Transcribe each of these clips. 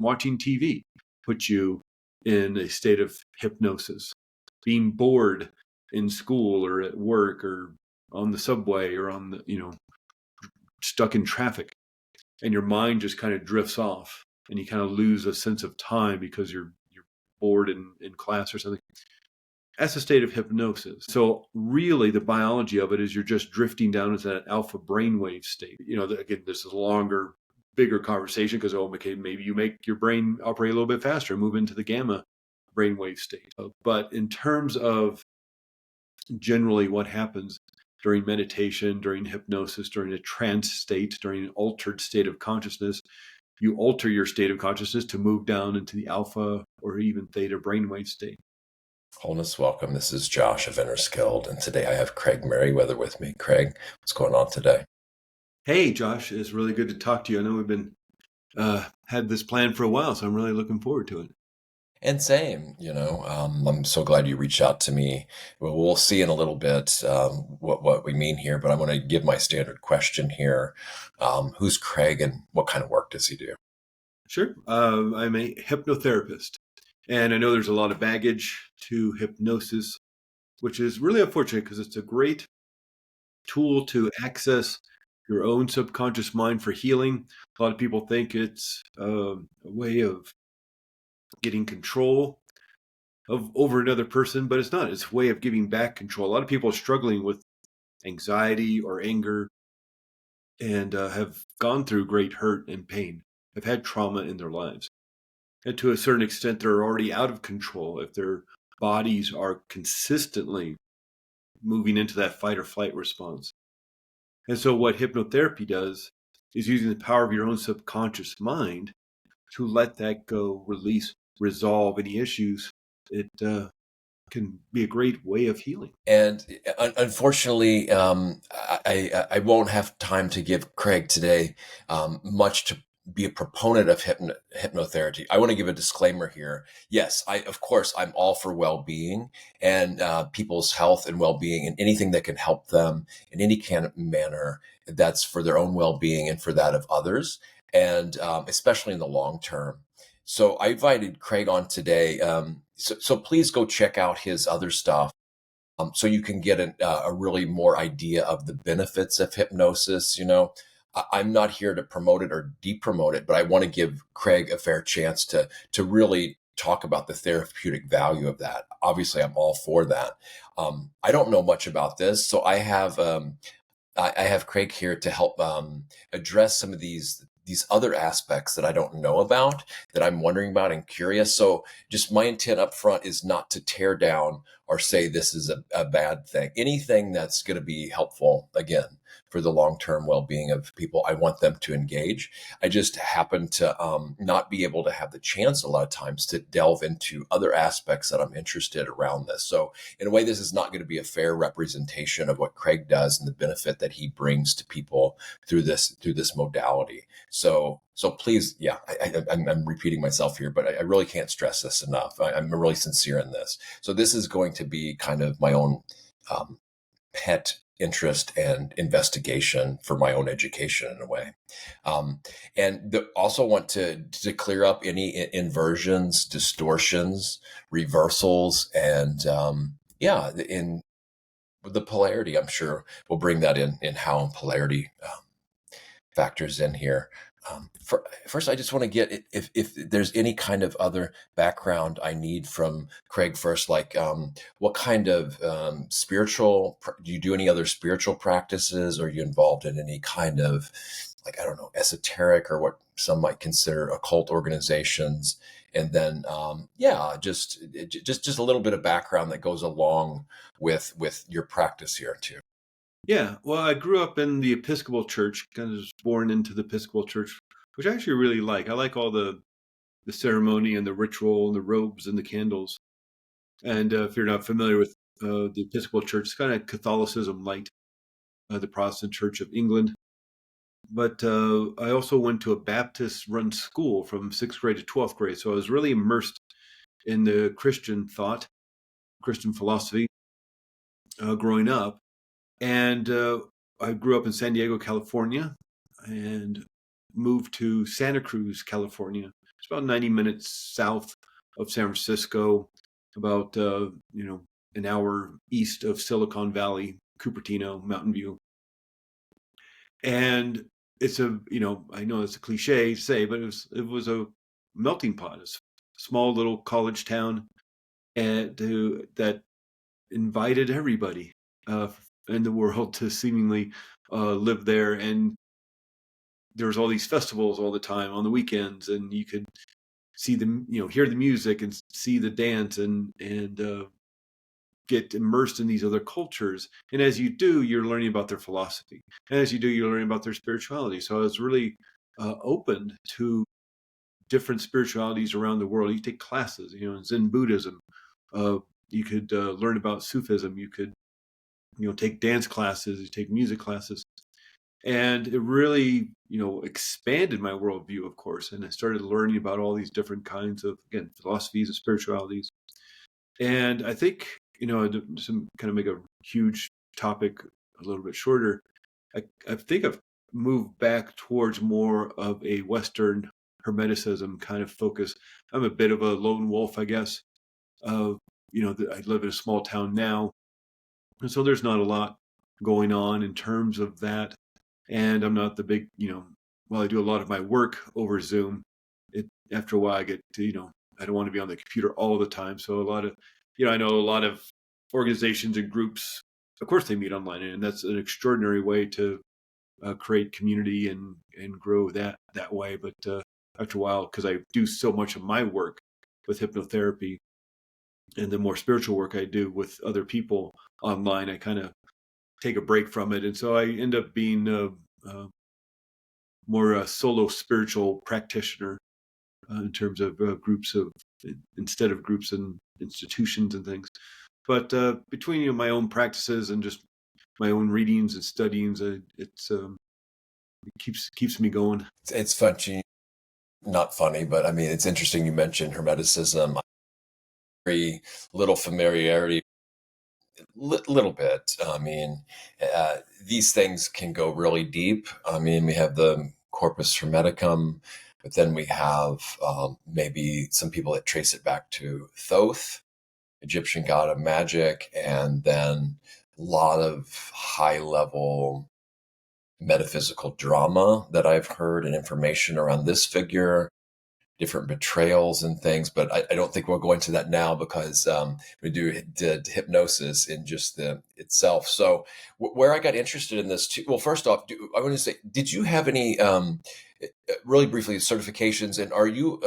watching TV puts you in a state of hypnosis. Being bored in school or at work or on the subway or on the, stuck in traffic, and your mind just kind of drifts off and you kind of lose a sense of time because you're bored in class or something. That's a state of hypnosis. So really the biology of it is you're just drifting down into that alpha brainwave state. Again, this is a longer, bigger conversation because, okay, maybe you make your brain operate a little bit faster and move into the gamma brainwave state. But in terms of generally what happens during meditation, during hypnosis, during a trance state, during an altered state of consciousness, you alter your state of consciousness to move down into the alpha or even theta brainwave state. Wholeness, welcome. This is Josh of Inner Skilled, and today I have Craig Meriwether with me. Craig, what's going on today? Hey, Josh, it's really good to talk to you. I know we've been had this plan for a while, so I'm really looking forward to it. And same, I'm so glad you reached out to me. Well, we'll see in a little bit what we mean here, but I'm going to give my standard question here. Who's Craig and what kind of work does he do? Sure. I'm a hypnotherapist, and I know there's a lot of baggage to hypnosis, which is really unfortunate because it's a great tool to access your own subconscious mind for healing. A lot of people think it's a way of getting control over another person, but it's not. It's a way of giving back control. A lot of people are struggling with anxiety or anger and have gone through great hurt and pain, have had trauma in their lives. And to a certain extent, they're already out of control if their bodies are consistently moving into that fight or flight response. And so what hypnotherapy does is using the power of your own subconscious mind to let that go, release, resolve any issues. It can be a great way of healing. And unfortunately, I won't have time to give Craig today much to be a proponent of hypnotherapy. I want to give a disclaimer here. Yes, of course, I'm all for well-being and people's health and well-being and anything that can help them in any kind of manner that's for their own well-being and for that of others, and especially in the long term. So I invited Craig on today. So please go check out his other stuff so you can get a really more idea of the benefits of hypnosis. I'm not here to promote it or depromote it, but I want to give Craig a fair chance to really talk about the therapeutic value of that. Obviously, I'm all for that. I don't know much about this, so I have Craig here to help address some of these other aspects that I don't know about, that I'm wondering about and curious. So just my intent up front is not to tear down or say this is a bad thing. Anything that's going to be helpful, again, for the long-term well-being of people, I want them to engage. I just happen to not be able to have the chance a lot of times to delve into other aspects that I'm interested around this. So in a way, this is not going to be a fair representation of what Craig does and the benefit that he brings to people through this modality. So please, yeah, I'm repeating myself here, but I really can't stress this enough. I'm really sincere in this. So this is going to be kind of my own pet interest and investigation for my own education in a way. And also want to clear up any inversions, distortions, reversals, and in the polarity. I'm sure we'll bring that in how polarity factors in here. First, I just want to get if there's any kind of other background I need from Craig first, like what kind of spiritual, do you do any other spiritual practices? Or are you involved in any kind of, like, I don't know, esoteric or what some might consider occult organizations? And then, just a little bit of background that goes along with your practice here too. Yeah, well, I grew up in the Episcopal Church, kind of was born into the Episcopal Church, which I actually really like. I like all the ceremony and the ritual and the robes and the candles. And if you're not familiar with the Episcopal Church, it's kind of Catholicism light, the Protestant Church of England. But I also went to a Baptist-run school from 6th grade to 12th grade, so I was really immersed in the Christian thought, Christian philosophy growing up. And I grew up in San Diego, California, and moved to Santa Cruz, California It's about 90 minutes south of San Francisco, about an hour east of Silicon Valley, Cupertino, Mountain View. And it's I know it's a cliche to say, but it was a melting pot, a small little college town, and that invited everybody in the world to seemingly live there. And there was all these festivals all the time on the weekends, and you could see them, hear the music and see the dance and get immersed in these other cultures. And as you do, you're learning about their philosophy. And as you do, you're learning about their spirituality. So I was really open to different spiritualities around the world. You take classes, in Zen Buddhism. You could learn about Sufism. You could, take dance classes, you take music classes. And it really, expanded my worldview, of course. And I started learning about all these different kinds of, again, philosophies and spiritualities. And I think, to kind of make a huge topic a little bit shorter, I think I've moved back towards more of a Western Hermeticism kind of focus. I'm a bit of a lone wolf, I guess. I live in a small town now. And so there's not a lot going on in terms of that. And I'm not the big, while I do a lot of my work over Zoom, after a while I get to, I don't want to be on the computer all the time. So a lot of, I know a lot of organizations and groups, of course they meet online, and that's an extraordinary way to create community and grow that way. But after a while, because I do so much of my work with hypnotherapy and the more spiritual work I do with other people online, I kind of take a break from it. And so I end up being more a solo spiritual practitioner in terms of groups instead of groups and institutions and things. But between my own practices and just my own readings and studyings, it keeps me going. It's funny, not funny, but I mean, it's interesting you mentioned Hermeticism. Very little familiarity, little bit. I mean, these things can go really deep. I mean, we have the Corpus Hermeticum, but then we have maybe some people that trace it back to Thoth, Egyptian god of magic, and then a lot of high-level metaphysical drama that I've heard and information around this figure, different betrayals and things. But I don't think we'll go into that now because we did hypnosis in just itself. So where I got interested in this too, well, first off, I want to say, did you have any, really briefly, certifications? And are you,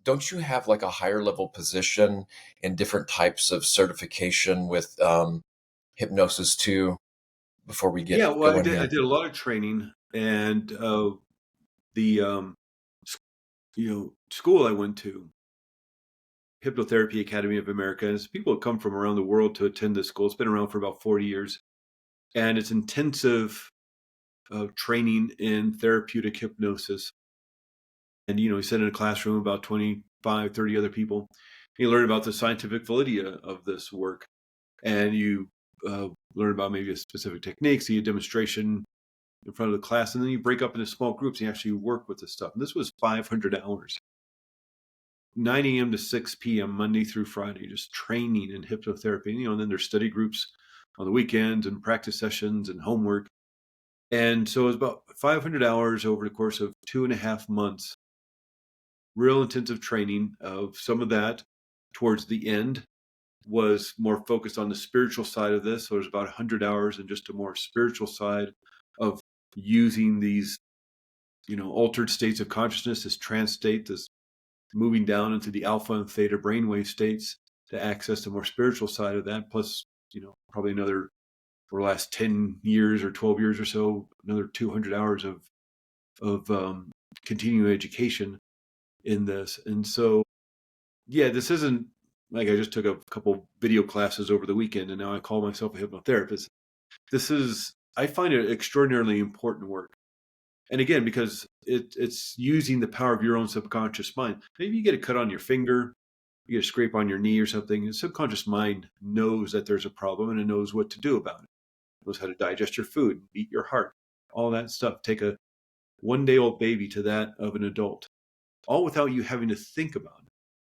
don't you have like a higher level position in different types of certification with hypnosis too? Before we Yeah, get well, going I here. did a lot of training, and the school I went to, Hypnotherapy Academy of America, and it's people that come from around the world to attend this school. It's been around for about 40 years, and it's intensive training in therapeutic hypnosis. And you sit in a classroom about 25, 30 other people. You learn about the scientific validity of this work, and you learn about maybe a specific technique, see a demonstration in front of the class, and then you break up into small groups and you actually work with this stuff. And this was 500 hours, 9 a.m. to 6 p.m. Monday through Friday, just training in hypnotherapy. And then there's study groups on the weekends and practice sessions and homework. And so it was about 500 hours over the course of 2.5 months, real intensive training. Of some of that towards the end was more focused on the spiritual side of this. So there's about 100 hours in just a more spiritual side of using these, altered states of consciousness, this trance state, this moving down into the alpha and theta brainwave states to access the more spiritual side of that. Plus, probably another, for the last 10 years or 12 years or so, another 200 hours of continuing education in this. And so, yeah, this isn't like I just took a couple video classes over the weekend and now I call myself a hypnotherapist. I find it extraordinarily important work. And again, because it's using the power of your own subconscious mind. Maybe you get a cut on your finger, you get a scrape on your knee or something. The subconscious mind knows that there's a problem and it knows what to do about it. It knows how to digest your food, beat your heart, all that stuff. Take a 1-day-old baby to that of an adult. all without you having to think about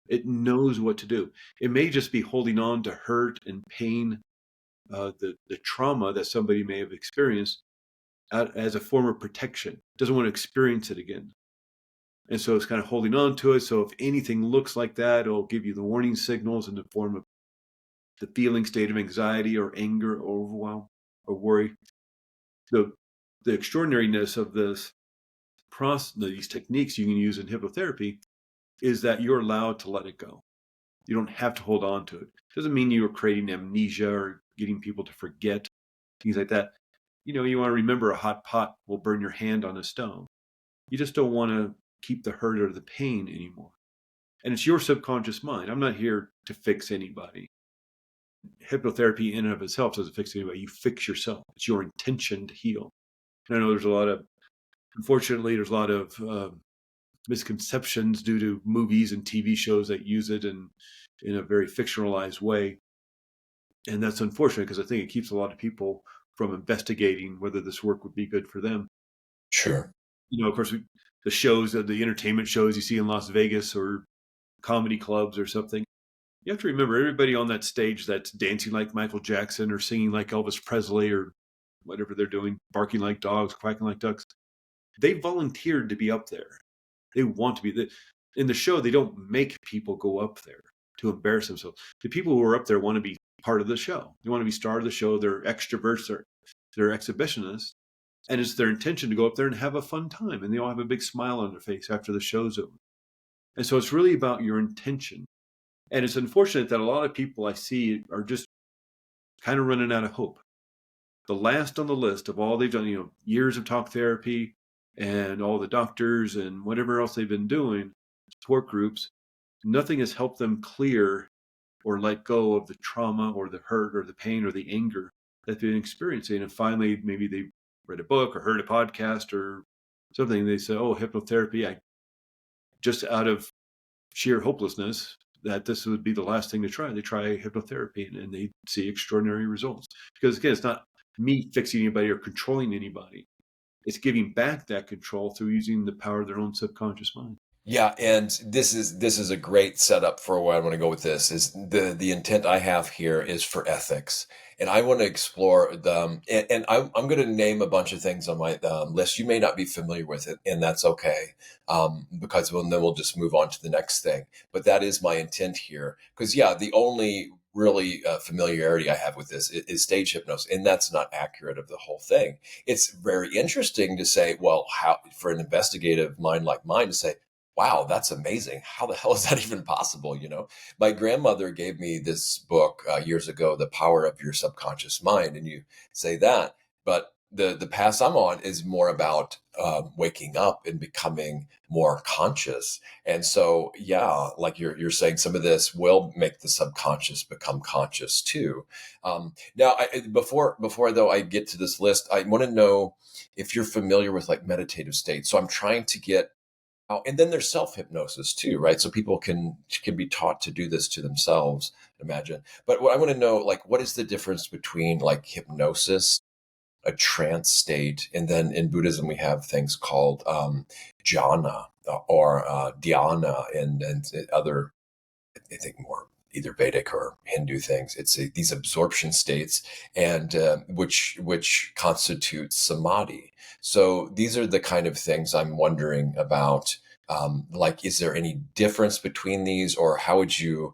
it. It knows what to do. It may just be holding on to hurt and pain, the trauma that somebody may have experienced as a form of protection. It doesn't want to experience it again. And so it's kind of holding on to it. So if anything looks like that, it'll give you the warning signals in the form of the feeling state of anxiety or anger or overwhelm or worry. The extraordinariness of this process, these techniques you can use in hypnotherapy, is that you're allowed to let it go. You don't have to hold on to it. It doesn't mean you're creating amnesia or getting people to forget, things like that. You want to remember a hot pot will burn your hand on a stone. You just don't want to keep the hurt or the pain anymore. And it's your subconscious mind. I'm not here to fix anybody. Hypnotherapy in and of itself doesn't fix anybody. You fix yourself. It's your intention to heal. And I know unfortunately, there's a lot of misconceptions due to movies and TV shows that use it in a very fictionalized way. And that's unfortunate because I think it keeps a lot of people from investigating whether this work would be good for them. Sure. Of course, the entertainment shows you see in Las Vegas or comedy clubs or something, you have to remember everybody on that stage that's dancing like Michael Jackson or singing like Elvis Presley or whatever they're doing, barking like dogs, quacking like ducks. They volunteered to be up there. They want to be. In the show, they don't make people go up there to embarrass themselves. The people who are up there want to be part of the show. They want to be star of the show. They're extroverts. They're exhibitionists. And it's their intention to go up there and have a fun time. And they all have a big smile on their face after the show's over. And so it's really about your intention. And it's unfortunate that a lot of people I see are just kind of running out of hope. The last on the list of all they've done, years of talk therapy and all the doctors and whatever else they've been doing, support groups, nothing has helped them clear or let go of the trauma or the hurt or the pain or the anger that they've been experiencing. And finally, maybe they read a book or heard a podcast or something. They say, oh, hypnotherapy, I just out of sheer hopelessness, that this would be the last thing to try. They try hypnotherapy and they see extraordinary results. Because again, it's not me fixing anybody or controlling anybody. It's giving back that control through using the power of their own subconscious mind. Yeah, and this is a great setup for where I want to go with this. Is the intent I have here is for ethics, and I want to explore them. And I'm going to name a bunch of things on my list. You may not be familiar with it, and that's okay, because then we'll just move on to the next thing. But that is my intent here, because the only really familiarity I have with this is stage hypnosis, and that's not accurate of the whole thing. It's very interesting to say, well, how for an investigative mind like mine to say, wow, that's amazing. How the hell is that even possible? My grandmother gave me this book years ago, The Power of Your Subconscious Mind. And you say that, but the path I'm on is more about waking up and becoming more conscious. And so, like you're saying, some of this will make the subconscious become conscious too. Now, before though I get to this list, I want to know if you're familiar with like meditative states. So I'm trying to get. Oh, and then there's self-hypnosis too, right? So people can be taught to do this to themselves, imagine. But what I want to know, like, what is the difference between like hypnosis, a trance state, and then in Buddhism we have things called jhana or dhyana and other, I think more either Vedic or Hindu things. It's these absorption states, and which constitutes samadhi. So these are the kind of things I'm wondering about. Like, is there any difference between these, or how would you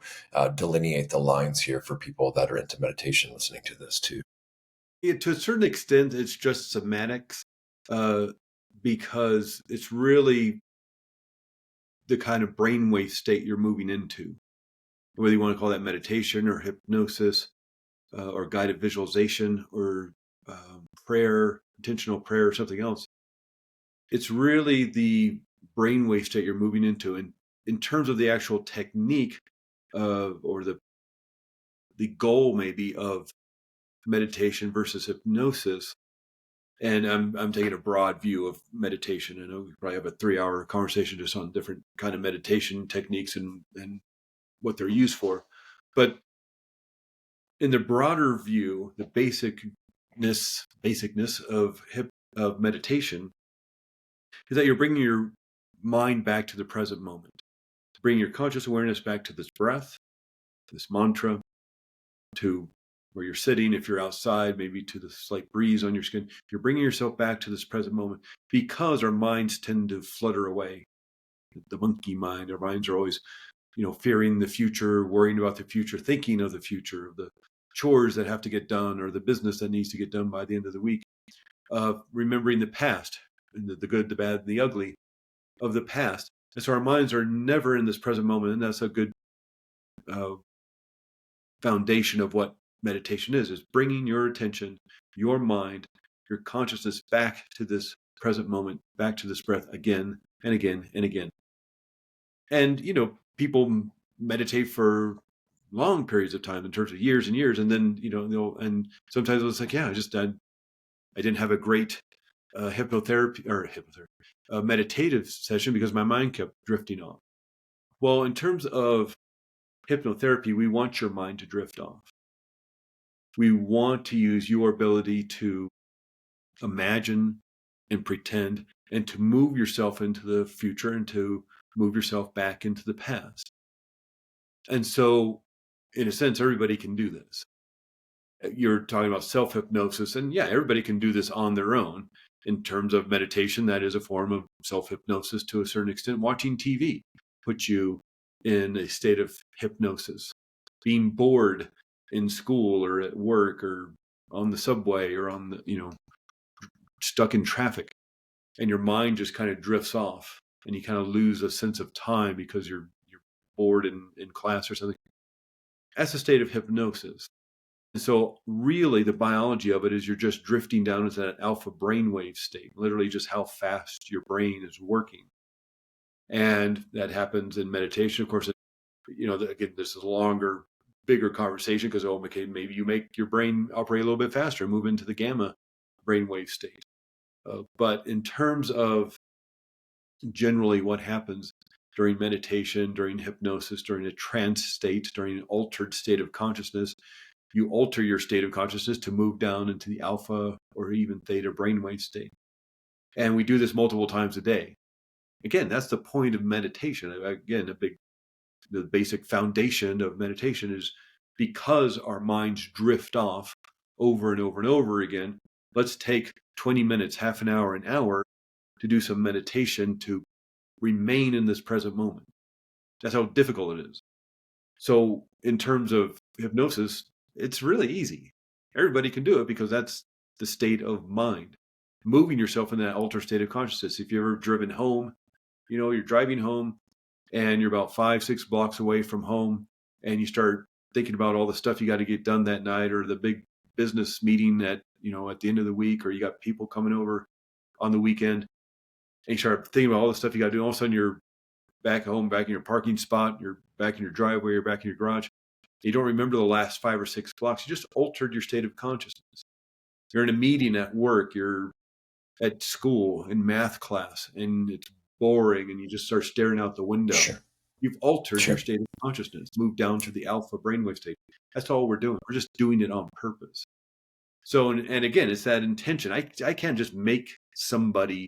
delineate the lines here for people that are into meditation listening to this too? Yeah, to a certain extent, it's just semantics, because it's really the kind of brainwave state you're moving into. Whether you want to call that meditation or hypnosis, or guided visualization or prayer, intentional prayer or something else. It's really the brainwave state you're moving into. And in terms of the actual technique or the goal maybe of meditation versus hypnosis, and I'm taking a broad view of meditation. I know we probably have a 3-hour conversation just on different kind of meditation techniques and what they're used for. But in the broader view, the basicness of meditation is that you're bringing your mind back to the present moment. Bring your conscious awareness back to this breath, this mantra, to where you're sitting. If you're outside, maybe to the slight breeze on your skin. You're bringing yourself back to this present moment, because our minds tend to flutter away. The monkey mind, our minds are always, fearing the future, worrying about the future, thinking of the future, of the chores that have to get done, or the business that needs to get done by the end of the week. Remembering the past, and the good, the bad, and the ugly of the past. And so our minds are never in this present moment. And that's a good foundation of what meditation is bringing your attention, your mind, your consciousness back to this present moment, back to this breath again and again and again. And, people meditate for long periods of time, in terms of years and years. And then, and sometimes it's like, I didn't have a great meditative session because my mind kept drifting off. Well, in terms of hypnotherapy, we want your mind to drift off. We want to use your ability to imagine and pretend, and to move yourself into the future, and to move yourself back into the past. And so, in a sense, everybody can do this. You're talking about self-hypnosis, and everybody can do this on their own. In terms of meditation, that is a form of self-hypnosis to a certain extent. Watching TV puts you in a state of hypnosis. Being bored in school or at work or on the subway or on the, stuck in traffic, and your mind just kind of drifts off, and you kind of lose a sense of time because you're bored in class or something. That's a state of hypnosis. And so really the biology of it is you're just drifting down into that alpha brainwave state, literally just how fast your brain is working. And that happens in meditation. Of course, again, this is a longer, bigger conversation, because, maybe you make your brain operate a little bit faster and move into the gamma brainwave state. But in terms of generally what happens during meditation, during hypnosis, during a trance state, during an altered state of consciousness, you alter your state of consciousness to move down into the alpha or even theta brainwave state. And we do this multiple times a day. Again, that's the point of meditation. Again, the basic foundation of meditation is, because our minds drift off over and over and over again, let's take 20 minutes, half an hour to do some meditation to remain in this present moment. That's how difficult it is. So in terms of hypnosis, it's really easy. Everybody can do it, because that's the state of mind. Moving yourself in that altered state of consciousness. If you've ever driven home, you're driving home and you're about 5-6 blocks away from home, and you start thinking about all the stuff you got to get done that night, or the big business meeting at the end of the week, or you got people coming over on the weekend, and you start thinking about all the stuff you got to do. All of a sudden you're back home, back in your parking spot, you're back in your driveway, you're back in your garage. You don't remember the last 5 or 6 blocks. You just altered your state of consciousness. You're in a meeting at work, you're at school in math class, and it's boring, and you just start staring out the window. Sure. You've altered your state of consciousness, moved down to the alpha brainwave state. That's all we're doing. We're just doing it on purpose. So, and again, it's that intention. I can't just make somebody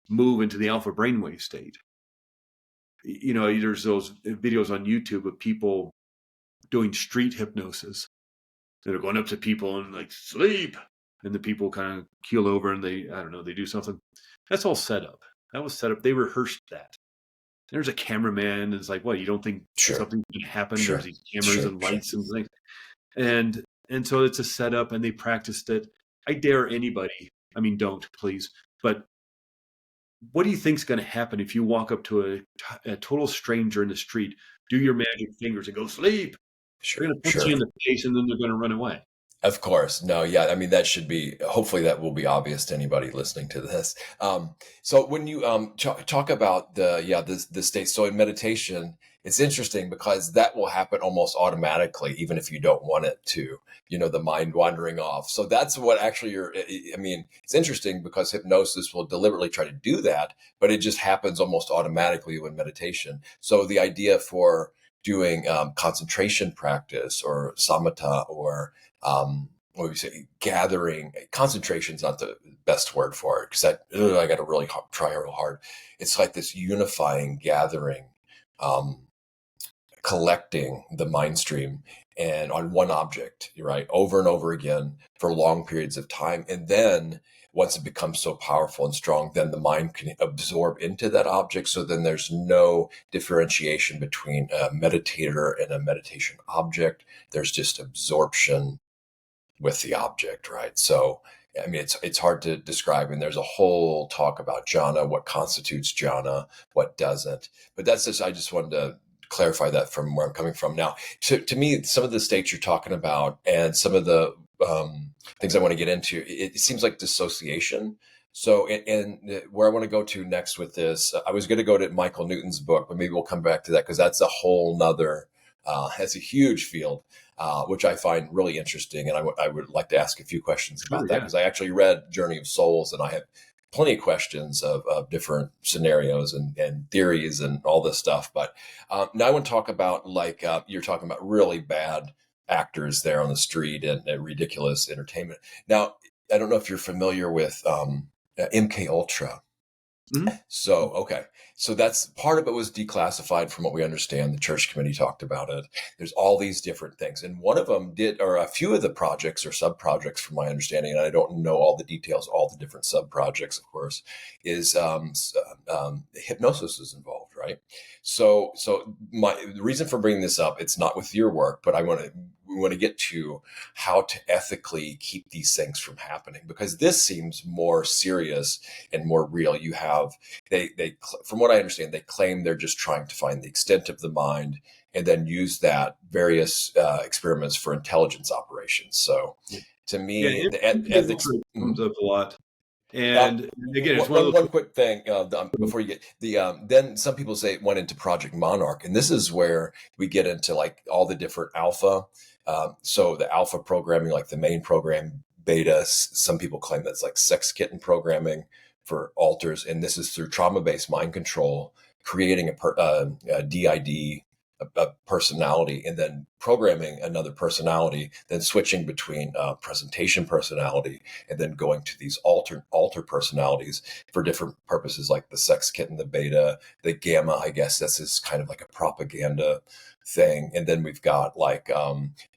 move into the alpha brainwave state. There's those videos on YouTube of people doing street hypnosis. They're going up to people and like, sleep. And the people kind of keel over and they do something. That's all set up. That was set up. They rehearsed that. There's a cameraman, and it's like, what, you don't think something can happen? There's these cameras and lights and things. And so it's a setup, and they practiced it. I dare anybody, don't, please, but what do you think's going to happen if you walk up to a total stranger in the street, do your magic fingers and go, sleep? They're going to punch you in the face, and then they're going to run away. Of course. No, that should be, hopefully that will be obvious to anybody listening to this. So when you talk about the state, so in meditation, it's interesting because that will happen almost automatically, even if you don't want it to, the mind wandering off. So that's what actually it's interesting because hypnosis will deliberately try to do that, but it just happens almost automatically when meditation. So the idea for doing concentration practice or samatha or what do we say, gathering. Concentration is not the best word for it, because I got to really try real hard. It's like this unifying gathering, collecting the mind stream and on one object, right, over and over again for long periods of time. And then once it becomes so powerful and strong, then the mind can absorb into that object. So then there's no differentiation between a meditator and a meditation object. There's just absorption with the object, right? So, I mean, it's hard to describe, and there's a whole talk about jhana, what constitutes jhana, what doesn't. But that's just, I just wanted to clarify that from where I'm coming from. Now, to me, some of the states you're talking about and some of the things I want to get into, it seems like dissociation. So, and where I want to go to next with this, I was going to go to Michael Newton's book, but maybe we'll come back to that, because that's a whole nother, has a huge field, which I find really interesting. And I would like to ask a few questions about that, because I actually read Journey of Souls, and I have plenty of questions of different scenarios and theories and all this stuff. But now I want to talk about, like, you're talking about really bad actors there on the street and ridiculous entertainment. Now, I don't know if you're familiar with MK Ultra. Mm-hmm. So, okay. So that's part of it was declassified from what we understand. The church committee talked about it. There's all these different things. And one of them or a few of the projects or sub-projects from my understanding, and I don't know all the details, all the different sub-projects, of course, is hypnosis is involved, right? So the reason for bringing this up, it's not with your work, but we want to get to how to ethically keep these things from happening, because this seems more serious and more real. You have, from what I understand, they claim they're just trying to find the extent of the mind and then use that various experiments for intelligence operations. So to me, the ethics comes up a lot. And again, it's one quick thing before you get then some people say it went into Project Monarch, and this is where we get into like all the different alpha. So the alpha programming, like the main program, beta, some people claim that's like sex kitten programming for alters, and this is through trauma-based mind control, creating a DID, a personality, and then programming another personality, then switching between presentation personality, and then going to these alter personalities for different purposes, like the sex kitten, the beta, the gamma. I guess this is kind of like a propaganda thing. And then we've got like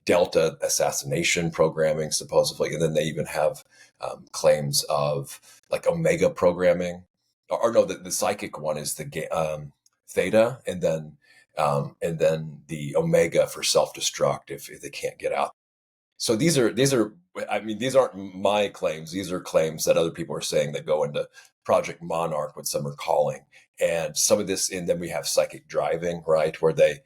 delta assassination programming, supposedly, and then they even have claims of like omega programming, or no, the psychic one is the theta, and then the omega for self-destruct if they can't get out. So these are, I mean, these aren't my claims. These are claims that other people are saying that go into Project Monarch, what some are calling. And some of this, and then we have psychic driving, right, where they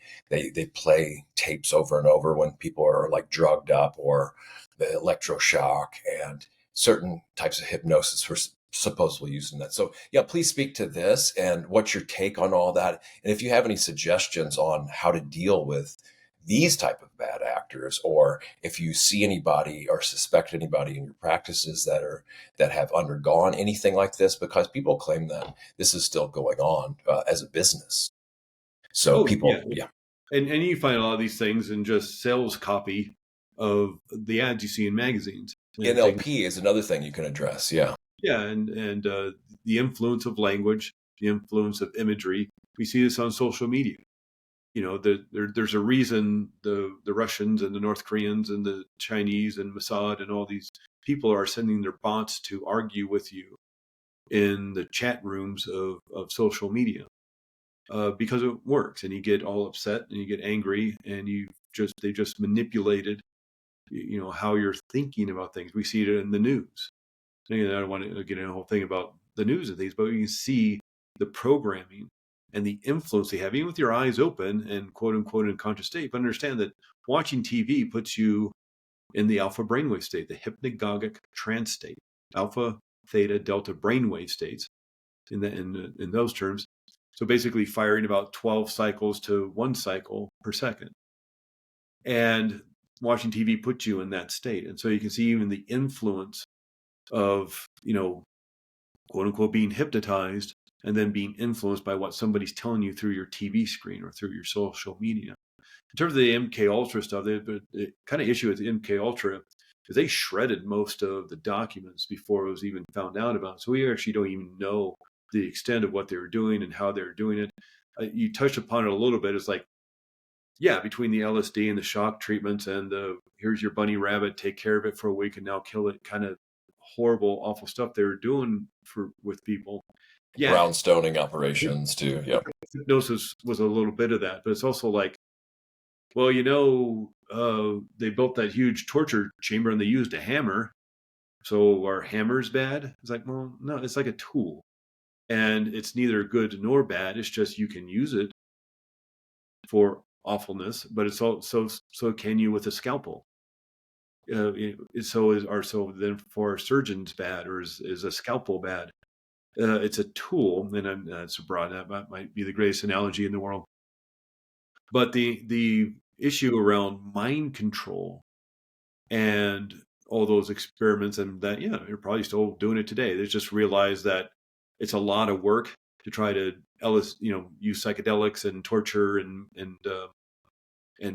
play tapes over and over when people are like drugged up, or the electroshock, and certain types of hypnosis for supposedly using that. So yeah, please speak to this and what's your take on all that. And if you have any suggestions on how to deal with these type of bad actors, or if you see anybody or suspect anybody in your practices that have undergone anything like this, because people claim that this is still going on as a business. So people, yeah. And you find a lot of these things in just sales copy of the ads you see in magazines. NLP is another thing you can address. Yeah. Yeah, and the influence of language, the influence of imagery. We see this on social media. You know, there's a reason the Russians and the North Koreans and the Chinese and Mossad and all these people are sending their bots to argue with you in the chat rooms of social media, because it works, and you get all upset and you get angry, and they just manipulated, you know, how you're thinking about things. We see it in the news. I don't want to get into a whole thing about the news and things, but you can see the programming and the influence they have, even with your eyes open and quote unquote in conscious state. But understand that watching TV puts you in the alpha brainwave state, the hypnagogic trance state, alpha, theta, delta brainwave states in those terms. So basically firing about 12 cycles to 1 cycle per second. And watching TV puts you in that state. And so you can see even the influence of, you know, quote unquote, being hypnotized and then being influenced by what somebody's telling you through your TV screen or through your social media. In terms of the MK Ultra stuff, the kind of issue with MK Ultra because they shredded most of the documents before it was even found out about. So we actually don't even know the extent of what they were doing and how they were doing it. You touched upon it a little bit. It's like, yeah, between the LSD and the shock treatments and the here's your bunny rabbit, take care of it for a week and now kill it, kind of horrible, awful stuff they were doing with people. Yeah, Brownstoning operations too. Yep. hypnosis was a little bit of that, but it's also like, well, they built that huge torture chamber and they used a hammer. So are hammers bad? It's like, well, no, it's like a tool. And it's neither good nor bad. It's just you can use it for awfulness, but it's also so can you with a scalpel. So then for surgeons bad, or is a scalpel bad? It's a tool, and it's broad. That might be the greatest analogy in the world. But the issue around mind control and all those experiments, and that, yeah, you're probably still doing it today. They just realized that it's a lot of work to try to use psychedelics and torture and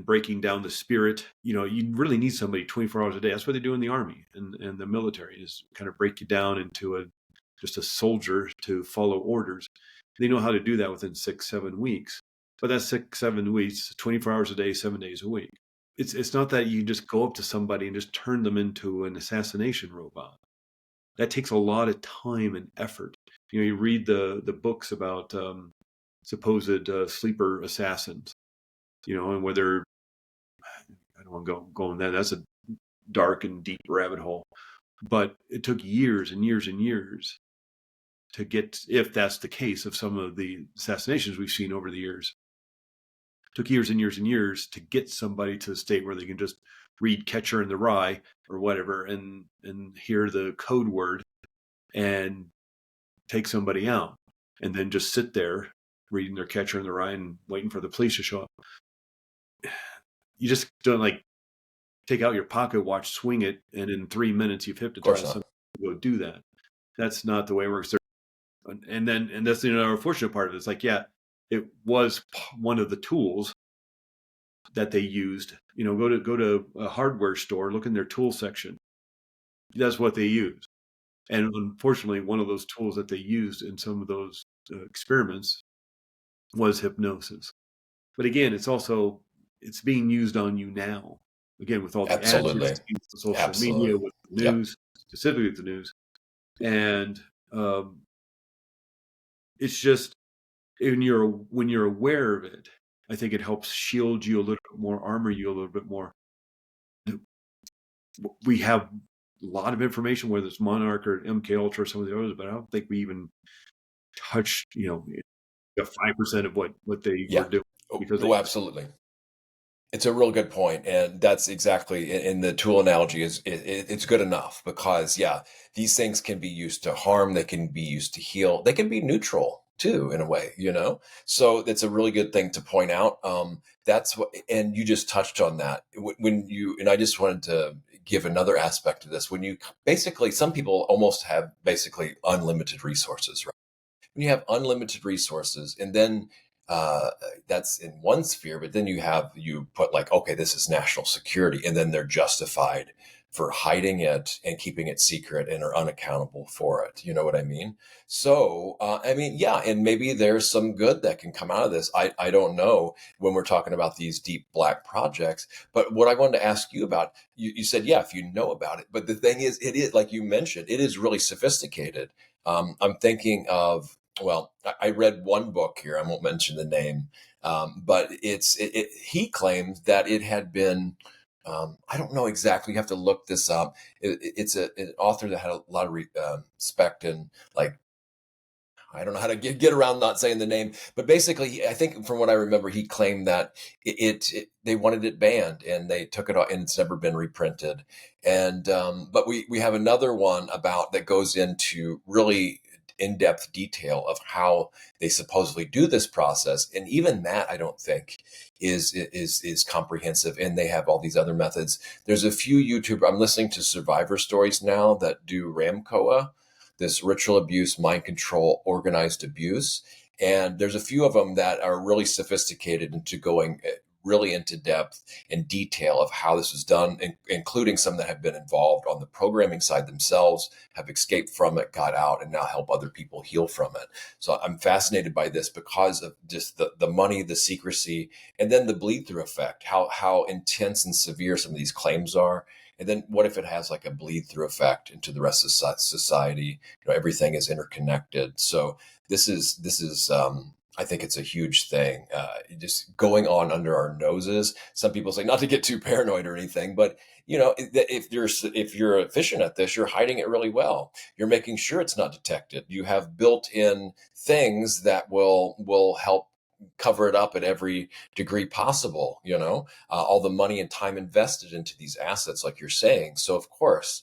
breaking down the spirit. You really need somebody 24 hours a day. That's what they do in the army and the military, is kind of break you down into just a soldier to follow orders. They know how to do that within 6-7 weeks. But that's 6-7 weeks, 24 hours a day, 7 days a week. It's not that you just go up to somebody and just turn them into an assassination robot. That takes a lot of time and effort. You read the books about supposed sleeper assassins, and whether, I don't want to go on that. That's a dark and deep rabbit hole. But it took years and years and years to get, if that's the case of some of the assassinations we've seen over the years. It took years and years and years to get somebody to the state where they can just read Catcher in the Rye or whatever and hear the code word and take somebody out, and then just sit there reading their Catcher in the Rye and waiting for the police to show up. You just don't take out your pocket watch, swing it, and in 3 minutes you've hypnotized somebody to go do that. That's not the way it works. And that's the unfortunate part of it. It's like, yeah, it was one of the tools that they used. Go to a hardware store, look in their tool section. That's what they use. And unfortunately, one of those tools that they used in some of those experiments was hypnosis. But again, it's being used on you now. Again, with all the ads, the social media, with the news, specifically the news. And it's just, when you're aware of it, I think it helps shield you a little bit more, armor you a little bit more. We have a lot of information, whether it's Monarch or MK Ultra or some of the others, but I don't think we even touched, 5% of what they were doing. Because absolutely. It's a real good point, and that's exactly in the tool analogy. It's good enough because these things can be used to harm, they can be used to heal, they can be neutral too in a way, So it's a really good thing to point out. That's what, and you just touched on that and I just wanted to give another aspect to this. When you basically, some people almost have basically unlimited resources, right? When you have unlimited resources, and then that's in one sphere, but then you put okay, this is national security, and then they're justified for hiding it and keeping it secret and are unaccountable for it. You know what I mean? So, and maybe there's some good that can come out of this. I don't know when we're talking about these deep black projects, but what I wanted to ask you about, you said, if you know about it, but the thing is, it is, like you mentioned, it is really sophisticated. I'm thinking of, I read one book here. I won't mention the name, but he claimed that it had been, I don't know exactly. You have to look this up. It's an author that had a lot of respect, and I don't know how to get around not saying the name, but basically, I think from what I remember, he claimed that they wanted it banned, and they took it off, and it's never been reprinted. And but we have another one about that goes into really in-depth detail of how they supposedly do this process, and even that I don't think is comprehensive. And they have all these other methods. There's a few YouTubers. I'm listening to survivor stories now that do RAMCOA, this ritual abuse, mind control, organized abuse, and there's a few of them that are really sophisticated into going really into depth and detail of how this was done, including some that have been involved on the programming side themselves, have escaped from it, got out, and now help other people heal from it. So I'm fascinated by this because of just the money, the secrecy, and then the bleed through effect, how intense and severe some of these claims are. And then what if it has like a bleed through effect into the rest of society? Everything is interconnected. So this is I think it's a huge thing, just going on under our noses. Some people say not to get too paranoid or anything, but if you're efficient at this, you're hiding it really well. You're making sure it's not detected. You have built-in things that will help cover it up at every degree possible. All the money and time invested into these assets, like you're saying. So of course,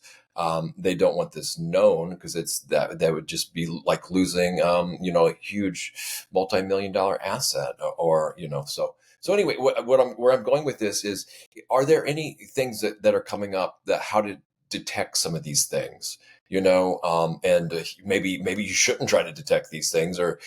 they don't want this known, because that would just be like losing, a huge multi-million-dollar asset, so anyway, where I'm going with this is, are there any things that are coming up, that how to detect some of these things, and maybe you shouldn't try to detect these things, or,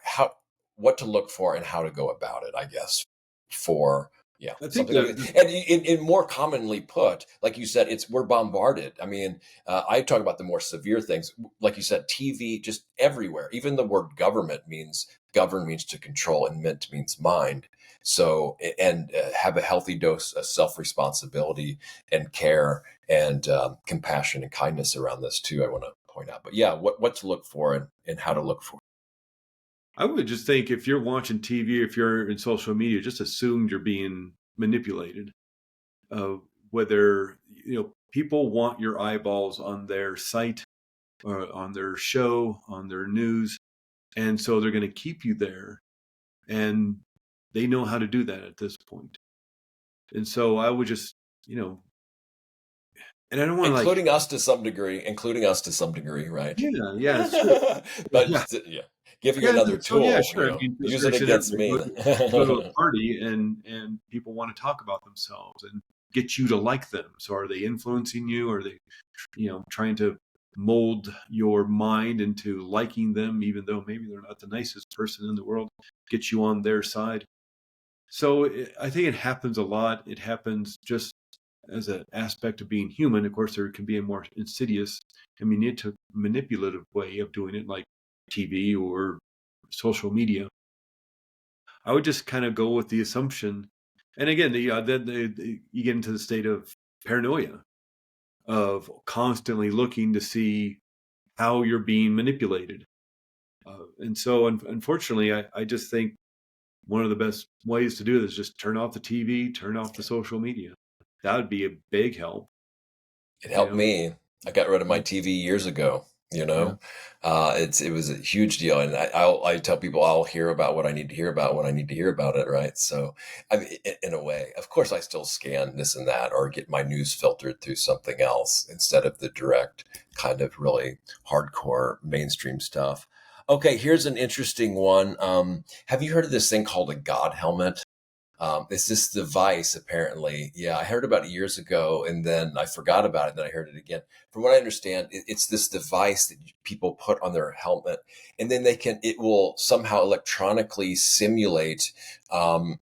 how what to look for and how to go about it, I guess, for I think something like that that. And in more commonly put, like you said, we're bombarded. I mean, I talk about the more severe things, like you said, TV, just everywhere. Even the word government means govern means to control, and ment means mind. So, and have a healthy dose of self-responsibility and care and compassion and kindness around this too. I want to point out, but yeah, what to look for and how to look for. I would just think, if you're watching TV, if you're in social media, just assume you're being manipulated. Whether people want your eyeballs on their site, or on their show, on their news, and so they're going to keep you there, and they know how to do that at this point. And so I would just, and I don't want to, like, Including us to some degree, right? yeah, yeah, it's true. But Yeah, yeah, giving yeah. another So yeah, tool, sure. I mean, to a use certain it extent, against everybody me. go to a party, and people want to talk about themselves and get you to like them. So are they influencing you? Are they, trying to mold your mind into liking them, even though maybe they're not the nicest person in the world, get you on their side? So I think it happens a lot. It happens just as an aspect of being human. Of course, there can be a more insidious and manipulative way of doing it, like TV or social media. I would just kind of go with the assumption, and again, you get into the state of paranoia, of constantly looking to see how you're being manipulated. And so, unfortunately, I just think one of the best ways to do this is just turn off the TV, turn off the social media. That would be a big help. It You helped know, me. I got rid of my yeah, TV years ago. yeah. It was a huge deal, and I tell people I'll hear about what I need to hear about when I need to hear about it, right? So, I mean, in a way, of course, I still scan this and that, or get my news filtered through something else instead of the direct kind of really hardcore mainstream stuff. Okay, here's an interesting one. Have you heard of this thing called a God helmet? It's this device, apparently. Yeah, I heard about it years ago, and then I forgot about it, and then I heard it again. From what I understand, it's this device that people put on their helmet, and then it will somehow electronically simulate, I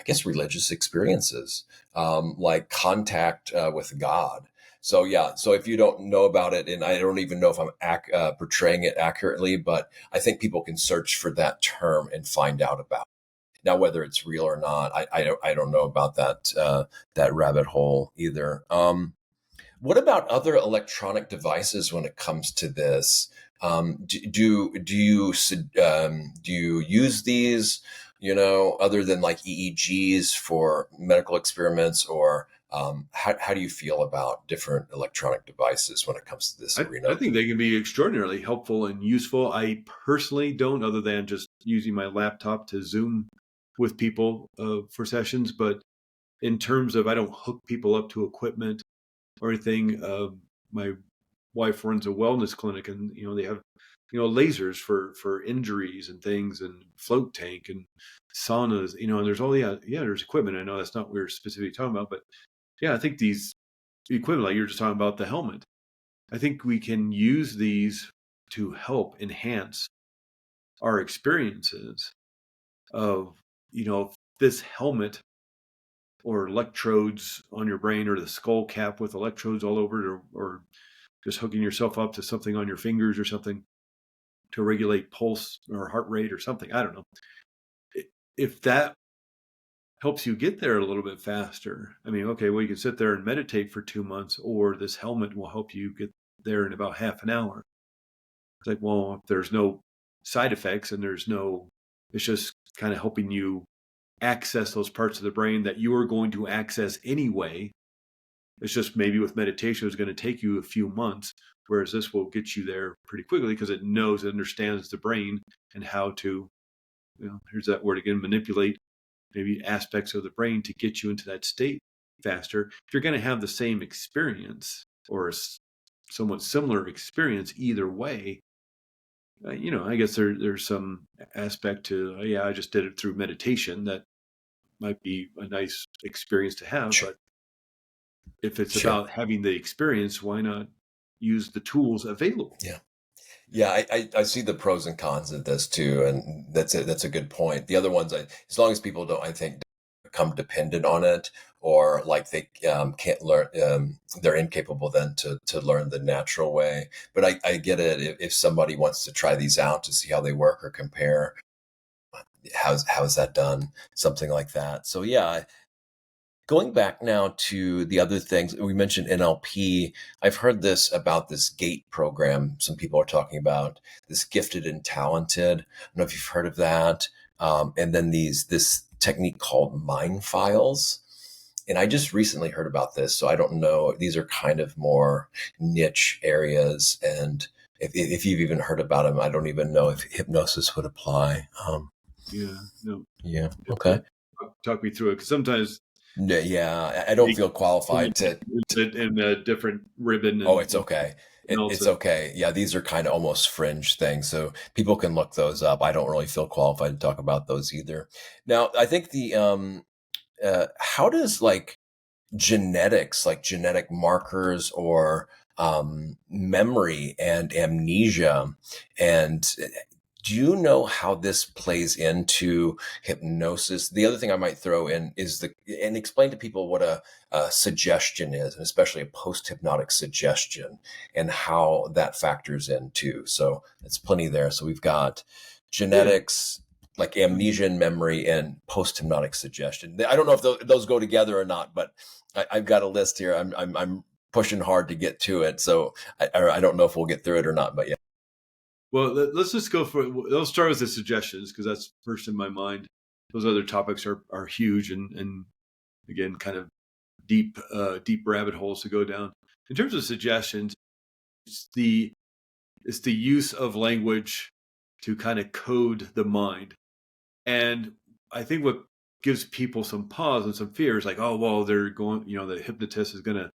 guess, religious experiences, like contact with God. So yeah, so if you don't know about it, and I don't even know if I'm portraying it accurately, but I think people can search for that term and find out about it. Now, whether it's real or not, I don't know about that rabbit hole either. What about other electronic devices when it comes to this? Do you use these? Other than like EEGs for medical experiments, or how do you feel about different electronic devices when it comes to this I arena? think they can be extraordinarily helpful and useful. I personally don't, other than just using my laptop to Zoom with people for sessions. But in terms of, I don't hook people up to equipment or anything. My wife runs a wellness clinic, and they have lasers for injuries and things, and float tank and saunas. And there's all, there's equipment. I know that's not what we're specifically talking about, but yeah, I think these equipment, like you were just talking about the helmet, I think we can use these to help enhance our experiences of this helmet or electrodes on your brain, or the skull cap with electrodes all over it, or just hooking yourself up to something on your fingers or something to regulate pulse or heart rate or something. I don't know. If that helps you get there a little bit faster, I mean, okay, well, you can sit there and meditate for 2 months, or this helmet will help you get there in about half an hour. It's like, well, if there's no side effects and it's just kind of helping you access those parts of the brain that you are going to access anyway. It's just maybe with meditation, it's going to take you a few months, whereas this will get you there pretty quickly because it understands the brain and how to, here's that word again, manipulate maybe aspects of the brain to get you into that state faster. If you're going to have the same experience or a somewhat similar experience either way, I guess there's some aspect to, I just did it through meditation. That might be a nice experience to have, Sure. but if it's Sure. about having the experience, why not use the tools available? Yeah. Yeah, I see the pros and cons of this too, and that's a good point. The other ones, as long as people don't, I think, become dependent on it, or like they can't learn, they're incapable then to learn the natural way. But I get it if somebody wants to try these out to see how they work or compare, how's that done, something like that. So yeah. Going back now to the other things, we mentioned NLP. I've heard this about this GATE program. Some people are talking about this gifted and talented. I don't know if you've heard of that. And then this technique called mind files. And I just recently heard about this, so I don't know. These are kind of more niche areas. And if you've even heard about them, I don't even know if hypnosis would apply. Yeah, no. Yeah. Okay. Talk me through it, because sometimes Yeah, I don't feel qualified to in a different ribbon. Oh, it's okay. It's Also, okay. Yeah, these are kind of almost fringe things, so people can look those up. I don't really feel qualified to talk about those either. Now, I think how does like genetics, like genetic markers or memory and amnesia, and do you know how this plays into hypnosis? The other thing I might throw in is and explain to people what a suggestion is, and especially a post-hypnotic suggestion, and how that factors in too. So it's plenty there. So we've got genetics, like amnesia and memory, and post-hypnotic suggestion. I don't know if those go together or not, but I've got a list here. I'm pushing hard to get to it. So I don't know if we'll get through it or not, but yeah. Well, let's just go for it. Let's start with the suggestions, because that's first in my mind. Those other topics are huge and again, kind of deep rabbit holes to go down. In terms of suggestions, it's the use of language to kind of code the mind. And I think what gives people some pause and some fear is like, oh, well, they're going, the hypnotist is going to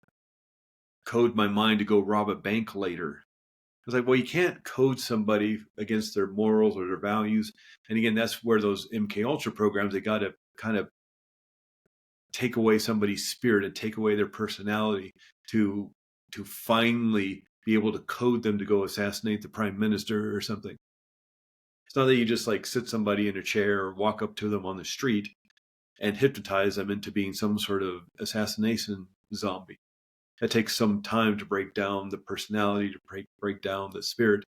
code my mind to go rob a bank later. It's like, well, you can't code somebody against their morals or their values. And again, that's where those MK Ultra programs, they got to kind of take away somebody's spirit and take away their personality to finally be able to code them to go assassinate the prime minister or something. It's not that you just like sit somebody in a chair or walk up to them on the street and hypnotize them into being some sort of assassination zombie. It takes some time to break down the personality, to break down the spirit.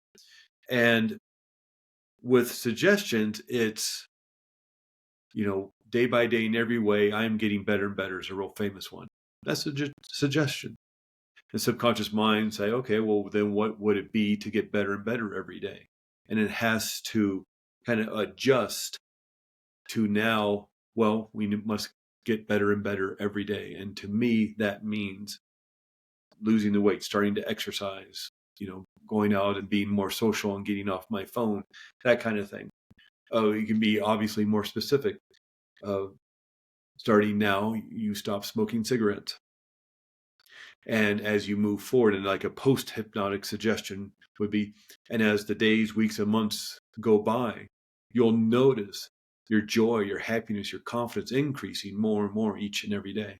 And with suggestions, it's, day by day in every way, I'm getting better and better is a real famous one. That's a suggestion. The subconscious mind say, okay, well, then what would it be to get better and better every day? And it has to kind of adjust to now, well, we must get better and better every day. And to me, that means losing the weight, starting to exercise, going out and being more social and getting off my phone, that kind of thing. You can be obviously more specific. Starting now, you stop smoking cigarettes. And as you move forward, and like a post-hypnotic suggestion would be, and as the days, weeks, and months go by, you'll notice your joy, your happiness, your confidence increasing more and more each and every day.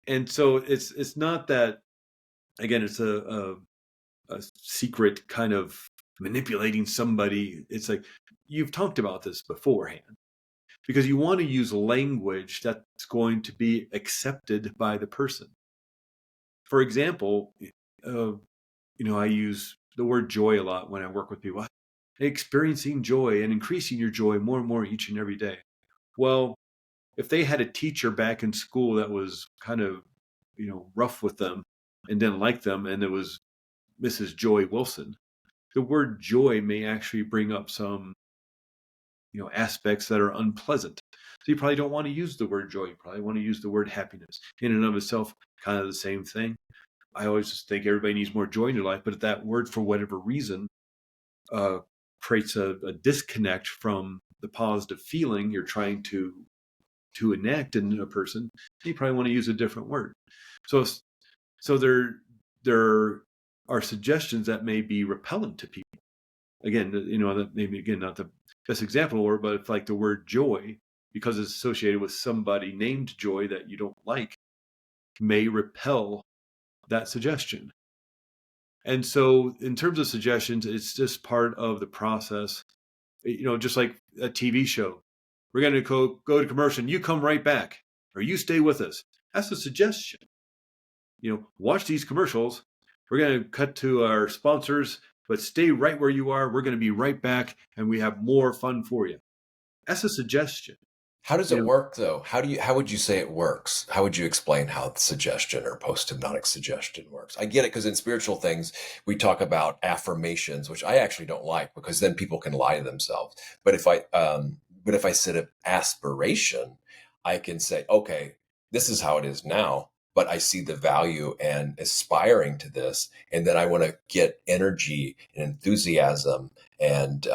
And so it's not that, again, it's a secret kind of manipulating somebody. It's like, you've talked about this beforehand. because you want to use language that's going to be accepted by the person. For example, I use the word joy a lot when I work with people. Experiencing joy and increasing your joy more and more each and every day. Well, if they had a teacher back in school that was kind of, rough with them and didn't like them, and it was Mrs. Joy Wilson, the word joy may actually bring up some, aspects that are unpleasant. So you probably don't want to use the word joy. You probably want to use the word happiness. In and of itself, kind of the same thing. I always just think everybody needs more joy in their life, but if that word, for whatever reason, creates a disconnect from the positive feeling you're trying to enact in a person, you probably want to use a different word. So there are suggestions that may be repellent to people. Again, that maybe again not the best example word, but it's like the word joy, because it's associated with somebody named Joy that you don't like, may repel that suggestion. And so in terms of suggestions, it's just part of the process. Just like a TV show. We're going to go to commercial and you come right back, or you stay with us. That's a suggestion. Watch these commercials. We're going to cut to our sponsors, but stay right where you are. We're going to be right back, and we have more fun for you. That's a suggestion. How does it work, though? How would you say it works? How would you explain how suggestion or post-hypnotic suggestion works? I get it, because in spiritual things, we talk about affirmations, which I actually don't like, because then people can lie to themselves. But if I set an aspiration, I can say, okay, this is how it is now, but I see the value and aspiring to this. And then I want to get energy and enthusiasm and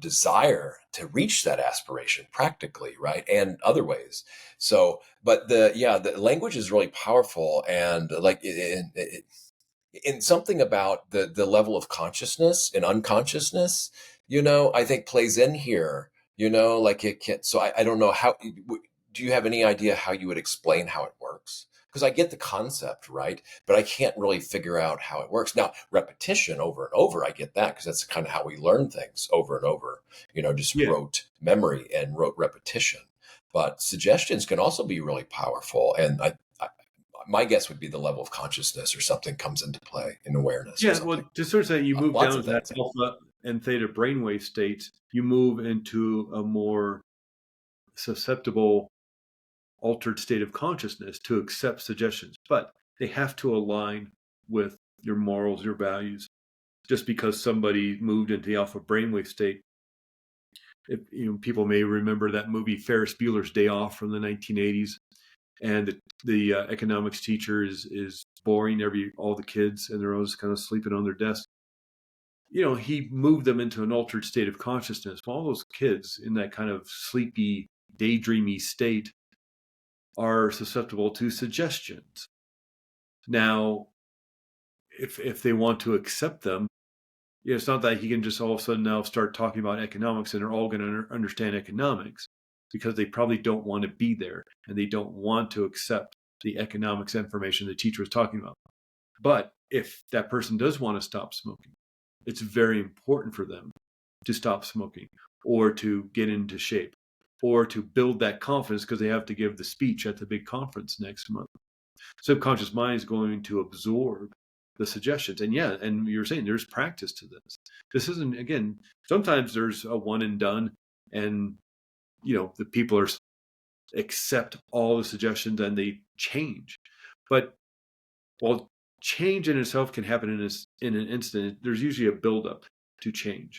desire to reach that aspiration practically, right? And other ways. So, but the language is really powerful, and like in something about the level of consciousness and unconsciousness, I think plays in here, like it can. So I don't know how. Do you have any idea how you would explain how it works? Because I get the concept, right? But I can't really figure out how it works. Now, repetition over and over, I get that, because that's kind of how we learn things over and over, just rote memory and rote repetition. But suggestions can also be really powerful. And my guess would be the level of consciousness or something comes into play in awareness. Yeah, well, just sort of saying you move Lots down of to that things. alpha and theta brainwave states, you move into a more susceptible, altered state of consciousness to accept suggestions, but they have to align with your morals, your values. Just because somebody moved into the alpha brainwave state, people may remember that movie Ferris Bueller's Day Off from the 1980s, and the economics teacher is boring all the kids, and they're always kind of sleeping on their desk. He moved them into an altered state of consciousness. Well, all those kids in that kind of sleepy, daydreamy state are susceptible to suggestions. Now, if they want to accept them, it's not that he can just all of a sudden now start talking about economics and they're all going to understand economics, because they probably don't want to be there and they don't want to accept the economics information the teacher was talking about. But if that person does want to stop smoking, it's very important for them to stop smoking, or to get into shape, or to build that confidence, because they have to give the speech at the big conference next month. Subconscious mind is going to absorb the suggestions. And and you're saying there's practice to this. This isn't, again, sometimes there's a one and done, and the people accept all the suggestions and they change. But while change in itself can happen in an instant, there's usually a buildup to change.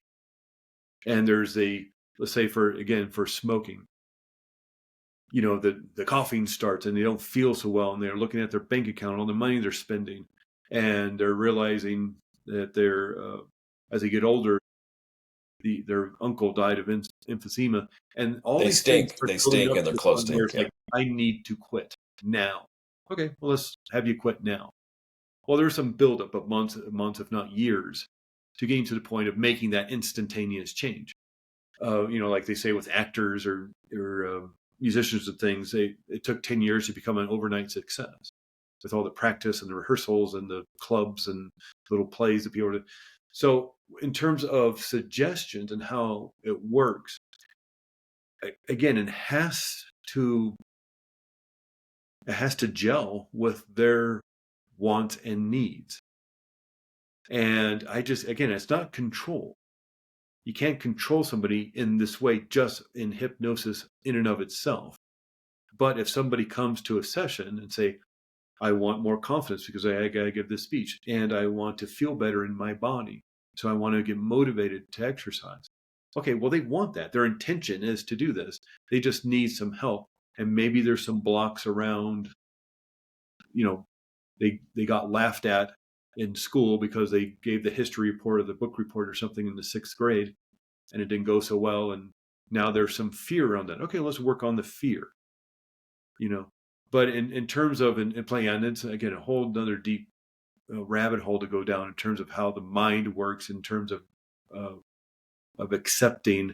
And there's let's say for smoking, the coughing starts and they don't feel so well, and they're looking at their bank account, all the money they're spending, and they're realizing that as they get older, their uncle died of emphysema, and all these things are They building stink, up and to they're the close point to where him. it's like, I need to quit now. Okay, well, let's have you quit now. Well, there's some buildup of months, if not years, to getting to the point of making that instantaneous change. Like they say with actors or musicians and things, it took 10 years to become an overnight success, with all the practice and the rehearsals and the clubs and little plays that people did. So in terms of suggestions and how it works, again, it has to gel with their wants and needs. And again, it's not control. You can't control somebody in this way just in hypnosis in and of itself. But if somebody comes to a session and say, I want more confidence because I got to give this speech, and I want to feel better in my body, so I want to get motivated to exercise. Okay, well, they want that. Their intention is to do this. They just need some help. And maybe there's some blocks around, they got laughed at in school because they gave the history report or the book report or something in the 6th grade, and it didn't go so well. And now there's some fear around that. Okay, let's work on the fear, But in terms of and playing, and it's again a whole another deep rabbit hole to go down in terms of how the mind works, in terms of accepting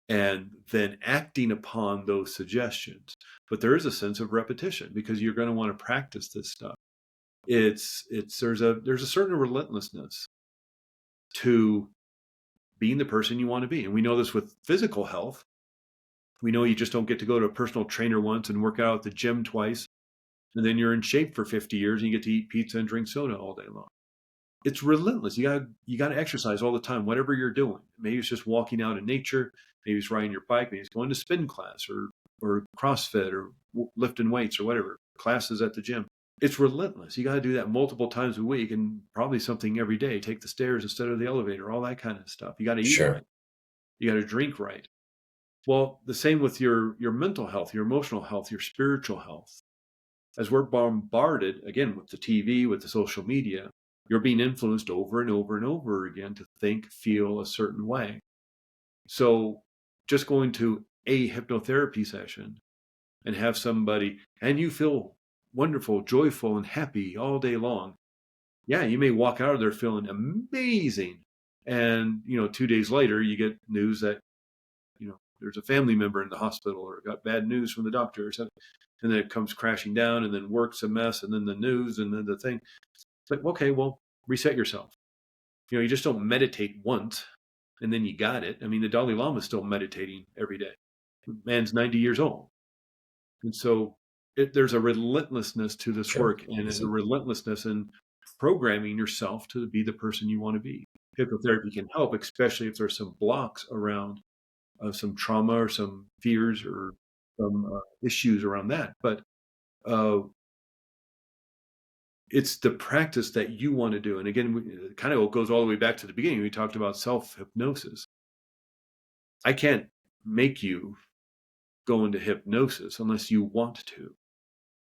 and then acting upon those suggestions. But there is a sense of repetition because you're going to want to practice this stuff. There's a certain relentlessness to being the person you want to be. And we know this with physical health. We know you just don't get to go to a personal trainer once and work out at the gym twice, and then you're in shape for 50 years and you get to eat pizza and drink soda all day long. It's relentless. You got to exercise all the time, whatever you're doing. Maybe it's just walking out in nature. Maybe it's riding your bike. Maybe it's going to spin class or CrossFit or lifting weights or whatever, classes at the gym. It's relentless. You got to do that multiple times a week and probably something every day. Take the stairs instead of the elevator, all that kind of stuff. You got to eat right. You got to drink right. Well, the same with your mental health, your emotional health, your spiritual health. As we're bombarded, again, with the TV, with the social media, you're being influenced over and over and over again to think, feel a certain way. So just going to a hypnotherapy session and have somebody, and you feel wonderful, joyful, and happy all day long. Yeah, you may walk out of there feeling amazing. And, 2 days later, you get news that, there's a family member in the hospital or got bad news from the doctor or something. And then it comes crashing down, and then work's a mess, and then the news, and then the thing. It's like, okay, well, reset yourself. You just don't meditate once and then you got it. I mean, the Dalai Lama is still meditating every day. Man's 90 years old. And so there's a relentlessness to this work, and there's a relentlessness in programming yourself to be the person you want to be. Hypnotherapy can help, especially if there's some blocks around some trauma or some fears or some issues around that. But it's the practice that you want to do. And again, it kind of goes all the way back to the beginning. We talked about self-hypnosis. I can't make you go into hypnosis unless you want to.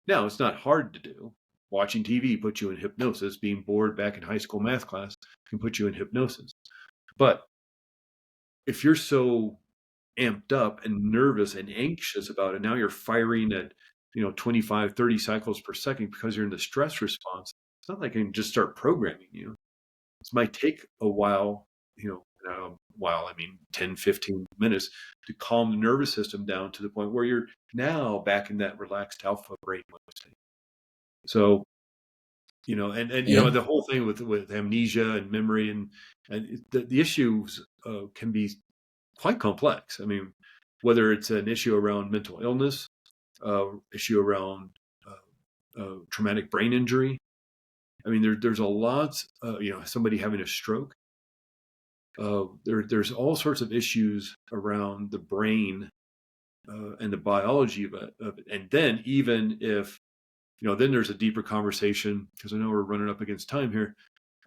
Now, it's not hard to do. Watching TV puts you in hypnosis. Being bored back in high school math class can put you in hypnosis. But if you're so amped up and nervous and anxious about it, now you're firing at 25, 30 cycles per second because you're in the stress response. It's not like I can just start programming you. It might take a while, I mean 10, 15 minutes to calm the nervous system down to the point where you're now back in that relaxed alpha brainwave state. So, the whole thing with amnesia and memory and the issues can be quite complex. I mean, whether it's an issue around mental illness, issue around traumatic brain injury. I mean, there's a lot, somebody having a stroke. There's all sorts of issues around the brain and the biology of it. And then even if, then there's a deeper conversation, because I know we're running up against time here,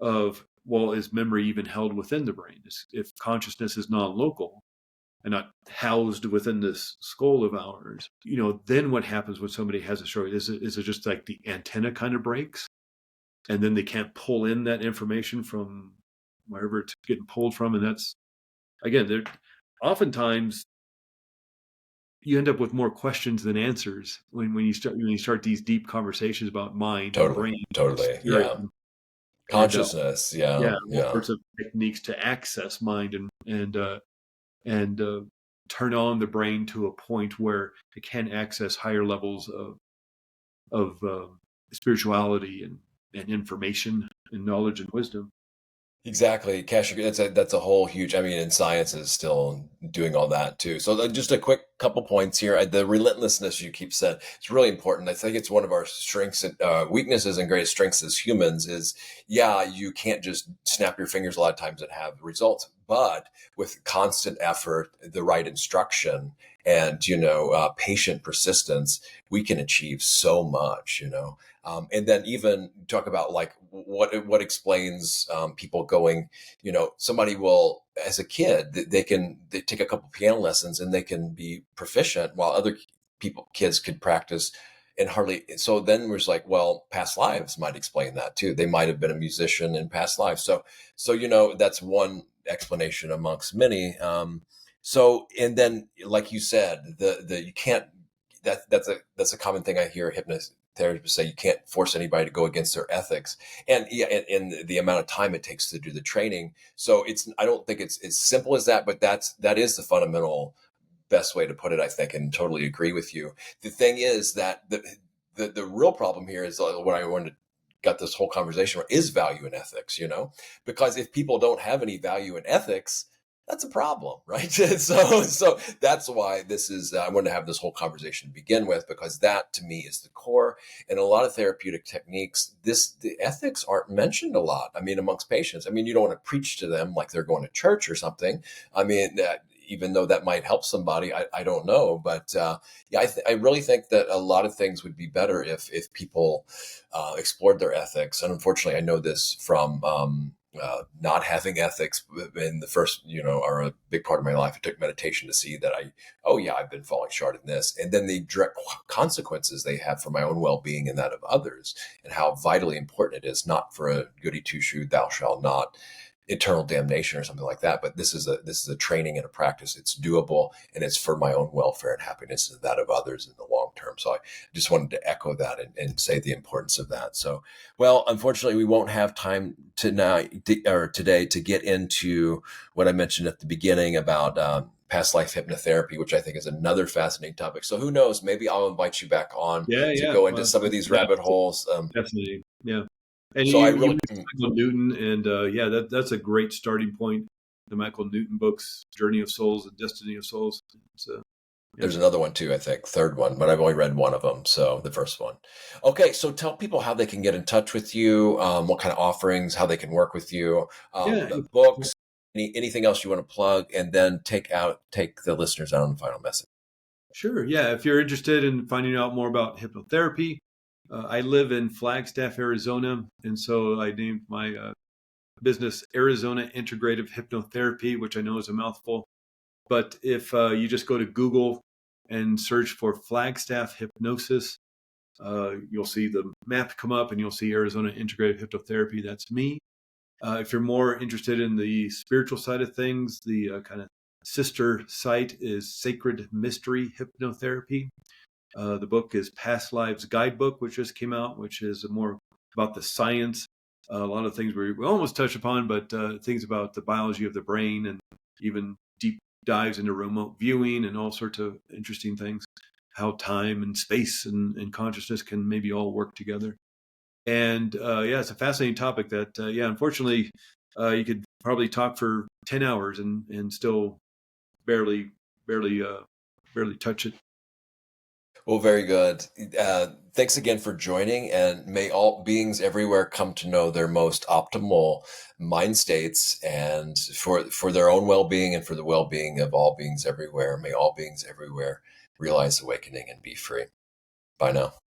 of, well, is memory even held within the brain? If consciousness is non-local and not housed within this skull of ours, then what happens when somebody has a stroke? Is it just like the antenna kind of breaks, and then they can't pull in that information from wherever it's getting pulled from? And that's, again, oftentimes you end up with more questions than answers when you start these deep conversations about mind, brain, spirit, consciousness, all sorts of techniques to access mind and turn on the brain to a point where it can access higher levels of spirituality and information and knowledge and wisdom. Exactly. That's a whole huge, I mean, and science is still doing all that too. So just a quick couple points here. The relentlessness you keep saying, it's really important. I think it's one of our strengths, weaknesses and greatest strengths as humans is, yeah, you can't just snap your fingers a lot of times and have results, but with constant effort, the right instruction and, patient persistence, we can achieve so much. And then even talk about like what explains people going, somebody will, as a kid, they take a couple piano lessons and they can be proficient while other kids could practice and hardly. So then we're like, well, past lives might explain that too. They might have been a musician in past lives. So that's one explanation amongst many. And then, like you said, you can't, that's a common thing I hear hypnotherapists say, you can't force anybody to go against their ethics, and yeah, and the amount of time it takes to do the training. So I don't think it's as simple as that, but that is the fundamental best way to put it, I think, and totally agree with you. The thing is that the real problem here is what I wanted to got this whole conversation is value and ethics, because if people don't have any value in ethics, that's a problem, right? So that's why I wanted to have this whole conversation to begin with, because that to me is the core. And a lot of therapeutic techniques, the ethics aren't mentioned a lot. I mean, amongst patients, I mean, you don't want to preach to them like they're going to church or something. I mean, even though that might help somebody, I don't know. But yeah, I really think that a lot of things would be better if people explored their ethics. And unfortunately, I know this from not having ethics in the first, or a big part of my life. It took meditation to see that I've been falling short in this. And then the direct consequences they have for my own well-being and that of others, and how vitally important it is, not for a goody two-shoe, thou shalt not, eternal damnation or something like that. But this is a training and a practice. It's doable, and it's for my own welfare and happiness and that of others in the long term. So I just wanted to echo that and say the importance of that. So, well, unfortunately, we won't have time today to get into what I mentioned at the beginning about past life hypnotherapy, which I think is another fascinating topic. So who knows? Maybe I'll invite you back on to Yeah. go into Well, some of these rabbit holes. definitely. Yeah. And So I you really, mentioned Michael Newton, and yeah, that's a great starting point. The Michael Newton books, Journey of Souls and Destiny of Souls. So yeah. there's another one too, I think, third one, but I've only read one of them. So the first one. Okay. So tell people how they can get in touch with you, what kind of offerings, how they can work with you, Yeah. the books, anything else you want to plug, and then take the listeners out on the final message. Sure. Yeah. If you're interested in finding out more about hypnotherapy, I live in Flagstaff, Arizona. And so I named my business Arizona Integrative Hypnotherapy, which I know is a mouthful. But if you just go to Google and search for Flagstaff Hypnosis, you'll see the map come up and you'll see Arizona Integrative Hypnotherapy. That's me. If you're more interested in the spiritual side of things, the kind of sister site is Sacred Mystery Hypnotherapy. The book is Past Lives Guidebook, which just came out, which is more about the science. A lot of things we almost touch upon, but things about the biology of the brain and even deep dives into remote viewing and all sorts of interesting things, how time and space and consciousness can maybe all work together. And yeah, it's a fascinating topic that, yeah, unfortunately, you could probably talk for 10 hours and still barely, barely, barely touch it. Well, very good. Thanks again for joining, and may all beings everywhere come to know their most optimal mind states, and for their own well-being and for the well-being of all beings everywhere. May all beings everywhere realize awakening and be free. Bye now.